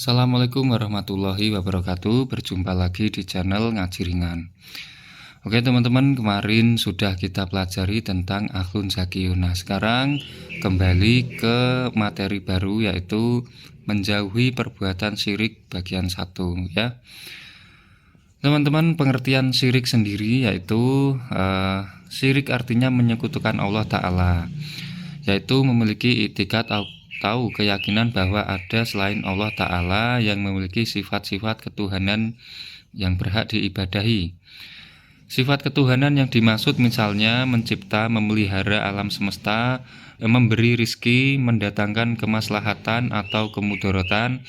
Assalamualaikum warahmatullahi wabarakatuh. Berjumpa lagi di channel Ngaji Ringan. Oke teman-teman, kemarin sudah kita pelajari tentang akhlun zakiyun. Nah, sekarang kembali ke materi baru, yaitu menjauhi perbuatan syirik bagian 1 ya. Teman-teman, pengertian syirik sendiri yaitu syirik artinya menyekutukan Allah Ta'ala, yaitu memiliki i'tiqad atau keyakinan bahwa ada selain Allah Ta'ala yang memiliki sifat-sifat ketuhanan yang berhak diibadahi. Sifat ketuhanan yang dimaksud misalnya mencipta, memelihara alam semesta, memberi rizki, mendatangkan kemaslahatan atau kemudaratan,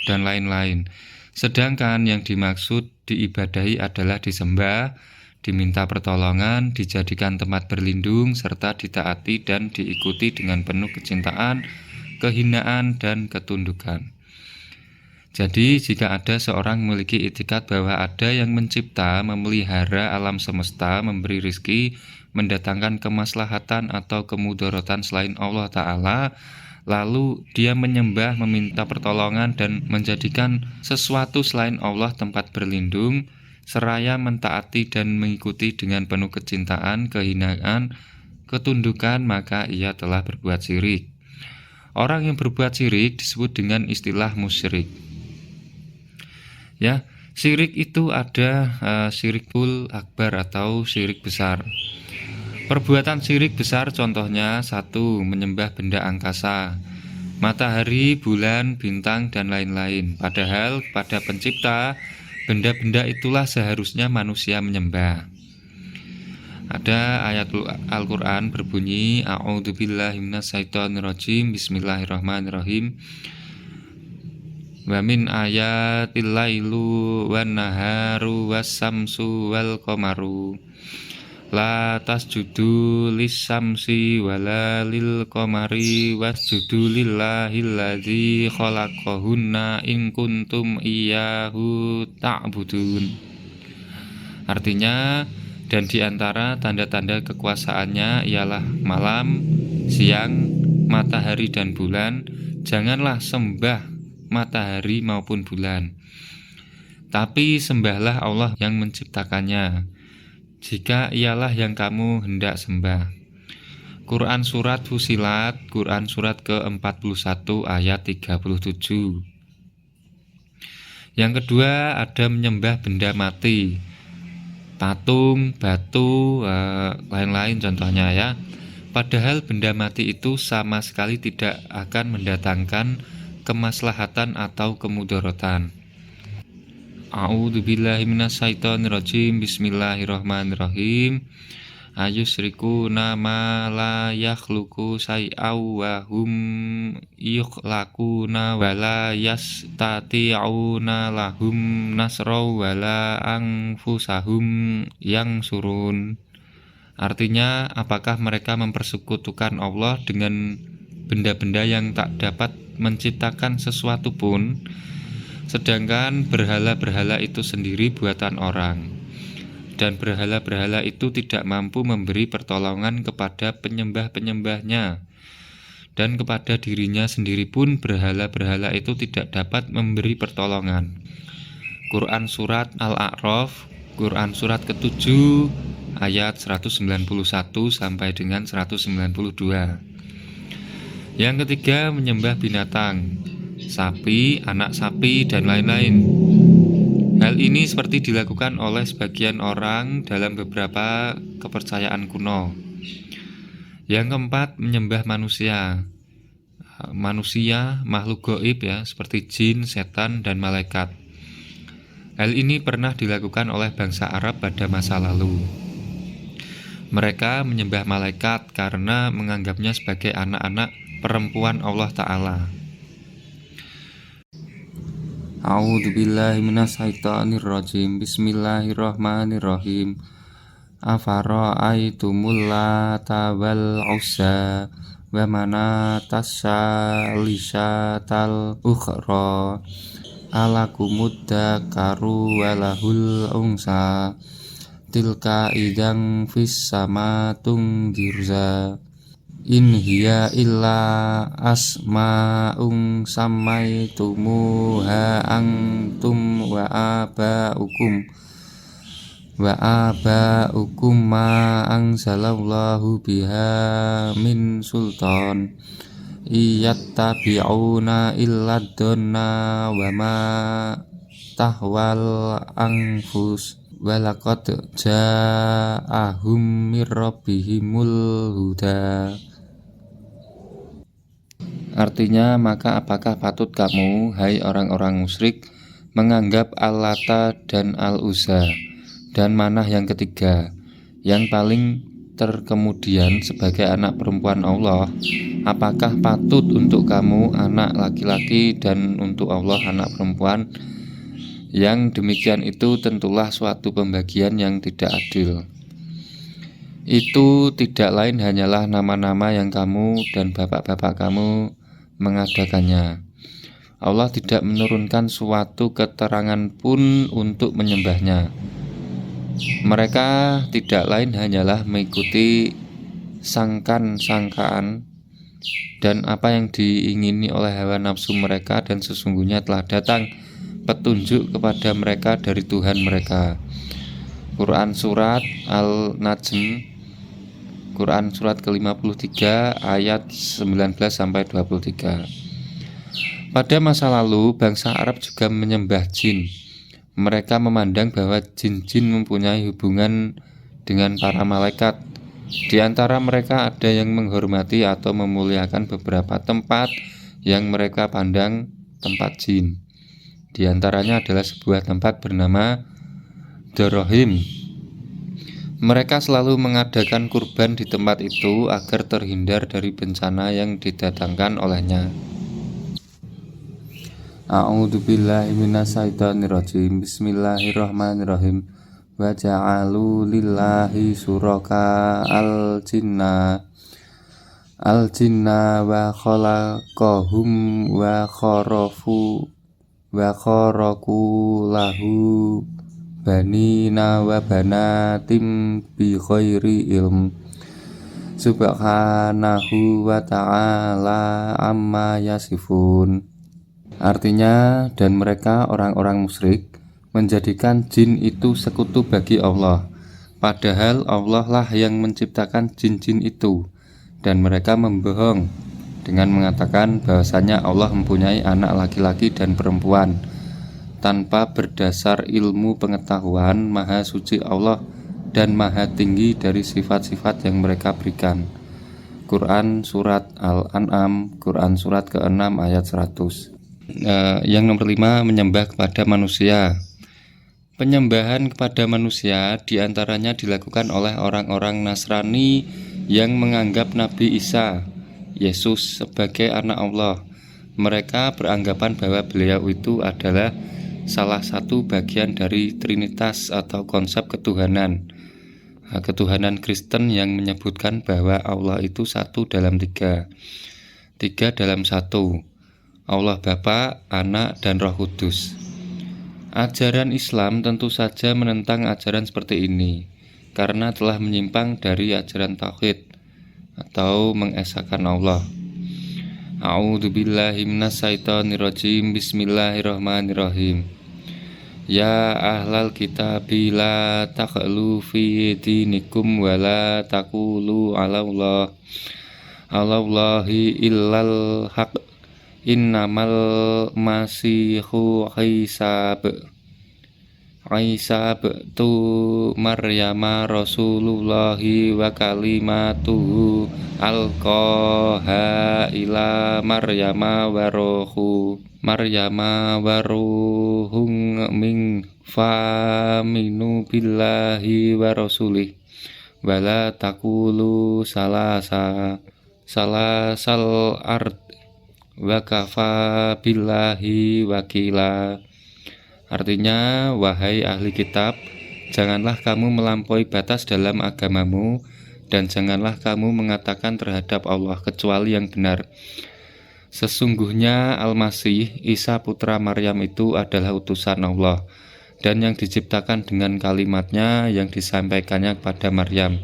dan lain-lain. Sedangkan yang dimaksud diibadahi adalah disembah, diminta pertolongan, dijadikan tempat berlindung, serta ditaati dan diikuti dengan penuh kecintaan, kehinaan, dan ketundukan. Jadi jika ada seorang memiliki i'tiqad bahwa ada yang mencipta, memelihara alam semesta, memberi rizki, mendatangkan kemaslahatan atau kemudaratan selain Allah Ta'ala, lalu dia menyembah, meminta pertolongan, dan menjadikan sesuatu selain Allah tempat berlindung, seraya mentaati dan mengikuti dengan penuh kecintaan, kehinaan, ketundukan, maka ia telah berbuat syirik. Orang yang berbuat syirik disebut dengan istilah musyrik. Ya, syirik itu ada syirikul akbar atau syirik besar. Perbuatan syirik besar contohnya 1. Menyembah benda angkasa, matahari, bulan, bintang, dan lain-lain. Padahal pada pencipta, benda-benda itulah seharusnya manusia menyembah. Ada ayat Al-Quran berbunyi, A'udzubillahi minasyaitonirrajim, Bismillahirrahmanirrahim. Wa min ayatil lailu wan naharu wassamsu wal qamaru la tasjudu lis-samsi wala lil qamari wasjudu lillahilladzi khalaqahunna in kuntum iyyahu ta'budun. Artinya, dan di antara tanda-tanda kekuasaannya ialah malam, siang, matahari dan bulan. Janganlah sembah matahari maupun bulan, tapi sembahlah Allah yang menciptakannya, jika ialah yang kamu hendak sembah. Quran Surat Fusilat, Quran Surat ke-41 ayat 37. Yang kedua, ada menyembah benda mati, patung, batu, lain-lain contohnya ya. Padahal benda mati itu sama sekali tidak akan mendatangkan kemaslahatan atau kemudaratan. A'udzubillahi minasyaitonirrajim. Bismillahirrahmanirrahim. Ayusyrikuna ma la yakhluqu syai'aw wa hum yukhlaquna wa la yastati'una lahum nasraw wa la anfusahum yansurun. Artinya, apakah mereka mempersekutukan Allah dengan benda-benda yang tak dapat menciptakan sesuatu pun, sedangkan berhala-berhala itu sendiri buatan orang, dan berhala-berhala itu tidak mampu memberi pertolongan kepada penyembah-penyembahnya, dan kepada dirinya sendiri pun berhala-berhala itu tidak dapat memberi pertolongan. Quran Surat Al-A'raf, Quran Surat ke-7 ayat 191 sampai dengan 192. Yang ketiga, menyembah binatang, sapi, anak sapi, dan lain-lain. Hal ini seperti dilakukan oleh sebagian orang dalam beberapa kepercayaan kuno. Yang keempat, menyembah manusia, makhluk gaib ya, seperti jin, setan, dan malaikat. Hal ini pernah dilakukan oleh bangsa Arab pada masa lalu. Mereka menyembah malaikat karena menganggapnya sebagai anak-anak perempuan Allah Ta'ala. A'udzubillahi minasyaitonirrajim. Bismillahirrahmanirrahim. Afara'aitumul Lata wal Uzza wa manatas salisatal ukhra alakumud dzakaru walahul unsa tilka idang fis samatung dirza. In hiya illa asma'un sammaitumuha antum wa aba'ukum ma anzalallahu biha min sultan iyattabi'una illa dhanna wa ma tahwal anfus walaqad ja'ahum mir rabbihimul huda. Artinya, maka apakah patut kamu, hai orang-orang musyrik, menganggap Al-Lata dan Al-Uzza dan Manah yang ketiga, yang paling terkemudian sebagai anak perempuan Allah? Apakah patut untuk kamu anak laki-laki dan untuk Allah anak perempuan? Yang demikian itu tentulah suatu pembagian yang tidak adil. Itu tidak lain hanyalah nama-nama yang kamu dan bapak-bapak kamu mengadakannya. Allah tidak menurunkan suatu keterangan pun untuk menyembahnya. Mereka tidak lain hanyalah mengikuti sangkaan dan apa yang diingini oleh hawa nafsu mereka, dan sesungguhnya telah datang petunjuk kepada mereka dari Tuhan mereka. Quran Surat Al-Najm, Quran Surat ke-53 ayat 19-23. Pada masa lalu, bangsa Arab juga menyembah jin. Mereka memandang bahwa jin-jin mempunyai hubungan dengan para malaikat. Di antara mereka ada yang menghormati atau memuliakan beberapa tempat yang mereka pandang tempat jin. Di antaranya adalah sebuah tempat bernama Dorohim. Mereka selalu mengadakan kurban di tempat itu agar terhindar dari bencana yang didatangkan olehnya. A'udzubillahi minasyaitonirrajim. Bismillahirrahmanirrahim. Wa ja'alu lillahi suraka al-jinna wa khalaqahum wa kharaku lahu banina wa banatim bi khairi ilm subhanahu wa ta'ala amma yasifun. Artinya, dan mereka orang-orang musyrik menjadikan jin itu sekutu bagi Allah, padahal Allah lah yang menciptakan jin-jin itu, dan mereka membohong dengan mengatakan bahwasanya Allah mempunyai anak laki-laki dan perempuan tanpa berdasar ilmu pengetahuan Maha Suci Allah dan Maha Tinggi dari sifat-sifat yang mereka berikan. Quran Surat Al-An'am, Quran Surat ke-6 ayat 100. Yang nomor 5, menyembah kepada manusia. Penyembahan kepada manusia diantaranya dilakukan oleh orang-orang Nasrani yang menganggap Nabi Isa, Yesus, sebagai anak Allah. Mereka beranggapan bahwa beliau itu adalah salah satu bagian dari Trinitas atau konsep ketuhanan. Ketuhanan Kristen yang menyebutkan bahwa Allah itu satu dalam tiga dalam satu, Allah Bapa, Anak, dan Roh Kudus. Ajaran Islam tentu saja menentang ajaran seperti ini karena telah menyimpang dari ajaran tauhid atau mengesahkan Allah. A'udzubillahi minasyaitonirrajim. Bismillahirrahmanirrahim. Ya ahlal kitabi la taghlu fi dinikum wa la taqulu 'alallahi illal haqq. Innamal masihu Isa tu Maryama Rasulullahi wa kalimatuhu alqaha ila Maryama waruhun min faminu billahi wa rasulih wala taqulu salasal ard wa kafa billahi wakila. Artinya, wahai ahli kitab, janganlah kamu melampaui batas dalam agamamu, dan janganlah kamu mengatakan terhadap Allah kecuali yang benar. Sesungguhnya Al-Masih, Isa putra Maryam itu adalah utusan Allah, dan yang diciptakan dengan kalimatnya yang disampaikannya kepada Maryam.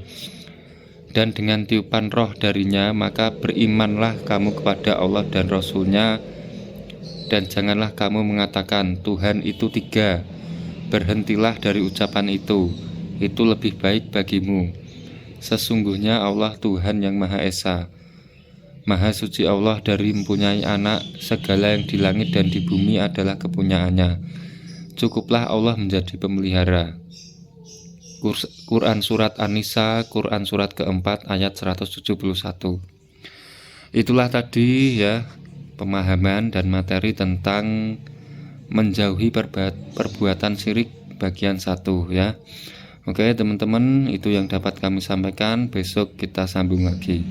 dan dengan tiupan roh darinya, maka berimanlah kamu kepada Allah dan Rasul-Nya, dan janganlah kamu mengatakan Tuhan itu 3. Berhentilah dari ucapan itu lebih baik bagimu. Sesungguhnya Allah Tuhan yang Maha Esa, Maha suci Allah dari mempunyai anak. Segala yang di langit dan di bumi adalah kepunyaannya. Cukuplah Allah menjadi pemelihara. Quran Surat An-Nisa, Quran Surat keempat ayat 171. Itulah tadi ya pemahaman dan materi tentang menjauhi perbuatan syirik bagian 1 ya. Oke teman-teman, itu yang dapat kami sampaikan. Besok kita sambung lagi.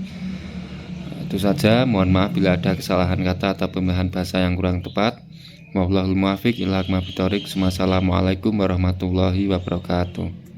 Itu saja, mohon maaf bila ada kesalahan kata atau pemilihan bahasa yang kurang tepat. Wallahul muwaffiq ila aqwamit thoriq. Wassalamualaikum warahmatullahi wabarakatuh.